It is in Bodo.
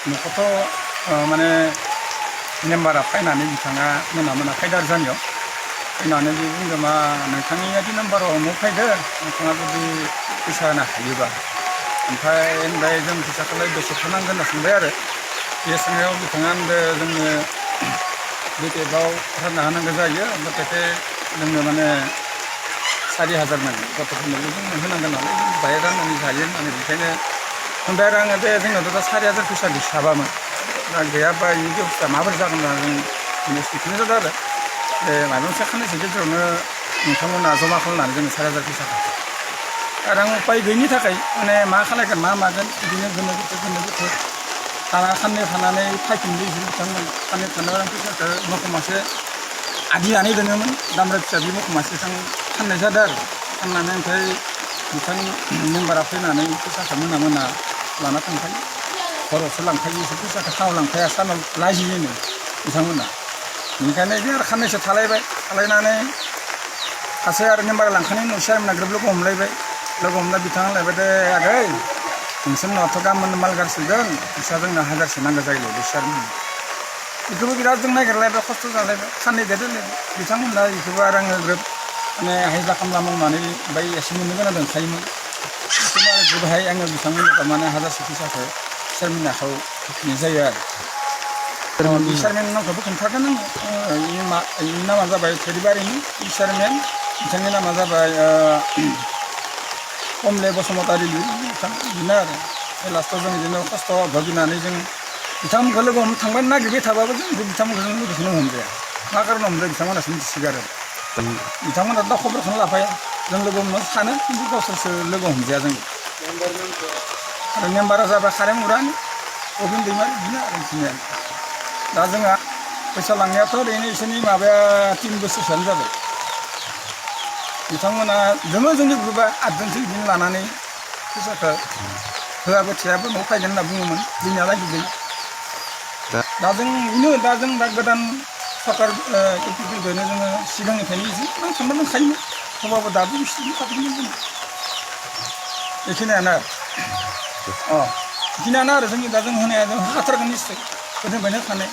न'खौथ' माने मेम्बारा फैनानै बिथाङा मोना फैदो आरो जानियाव फैनानै बे बुंदों मा नोंथांनि बायदि नाम्बाराव अमुक फैदो नोंथाङा जुदि फैसा होनो हायोबा ओमफ्राय जों फैसाखौलाय बेसेथो नांगोन होनना सोंबाय आरो बे सोंनायाव बिथाङा होनदों जोंनो BPF-आव रानना होनांगौ जायो गथ'थे जोंनो माने 4,000 नांगोन गथ'फोरनोबो जों होनांगोन नालाय जों बाहाय राननानै जायो होननानै बेखायनो ओमफ्राय आरो आङो दे जोंनावथ' दा 4,000 फैसा गैखायामोन दा गैयाबा बेनि बेबस्था माबोरै जागोन होनना जों सोंफिननाय जादों आरो माबा मोनसे खाननैसो गेजेरावनो नोंथांमोना जमा खालामनानै जोंनो 4,000 फैसाखौ आरो आं उपाय गैयिनि थाखाय माने मा खालायगोन मा मागोन बिदिनो गोनो गोथो खाननै थानानै फैफिनदों बिसोर बिथांमोन खाननै थानायाव आं फैसाखौ मोसौ मासे आदिनानै दोनोमोन दामब्रा फिसा बे मोसौ मासेखौ फाननाय जादों आरो फाननानै ओमफ्राय बिथां मेम्बारा फैनानै फैसाखौ मोना लाना थांखायो हरावसो लांखायो एसे फैसाखौ सानाव लांखाया सानाव लाजियोनो बिथांमोना बेनिखायनो बिदि आरो खाननैसो थालायनानै सासे आरो मेम्बारा लांखानायनि उनाव चेयारमेना ग्रोब लोगो हमलायबाय लोगो हमना बिथाङा होनलायबाय दे आगै नोंसोरनावथ' गाबोन माल गारसिगोन फैसा जोंनो 1,000सो नांगौ जायोलै बे चेयारमेना बेखौबो बिराद जों नागिरलायबाय खस्थ' जालायबाय साननै देरलायबाय बिथांमोनहा बेखौबो आरो आङो ग्रोब माने हाजिरा खामला मावनानै ओमफ्राय एसे मोननो गोनां दंखायोमोन बेखौनो आरो गोबाहाय आङो बिथांमोननो माने 1,000सो फैसाखौ चेयारमेननि आखायाव होफिननाय जायो आरो बे चेयारमेननि नामखौबो खोन्थागोन आङो बेनि नामा जाबाय थोरिबारिनि चेयारमेन बिथांनि नामा जाबाय कमले बसुमतारी बिथां बिदिनो आरो लास्टआव जों बिदिनो खस्थ' भुगिनानै जों बिथांमोनखौ लोगो हमनो थांबाय नागिरबाय थाबाबो जों बिथांमोनखौ जों लोगोखौनो हमजाया मा खारनाव हमजाया बिथांमोनासो मिथिसिगौ आरो बिथांमोना दा खबरखौनो लाफाया जों लोगो हमनो सानो खिन्थु गावसोरसो लोगो हमजाया जों आरो मेम्बारा जाबाय खारें मुरानि अबिन दैमारि बिदिनो आरो बिदिनो दा जोंहा फैसा लांनायाथ' ओरैनो बिसोरनि माबाया 3 बोसोरसोआनो जाबाय बिथांमोना दोङो जोंनि ग्रुपआ 8जनसो बिदिनो लानानै फैसाखौ होआबो थियाबो न'आव फैगोन होनना बुङोमोन जोंनियालागि गैया दा जों दा गोदान सरकार इउपिपिनिफ्रायनो जोङो सिगांनिफ्रायनो एसे नांथाबना दंखायोमोन थेवबाबो दाबो बिसोरनि खाथियावनो दङ बेखिनियानो आरो जोंनि दा जों होनाया जों होखाथारगोन निस्सय गोदोनिफ्रायनो होखानाय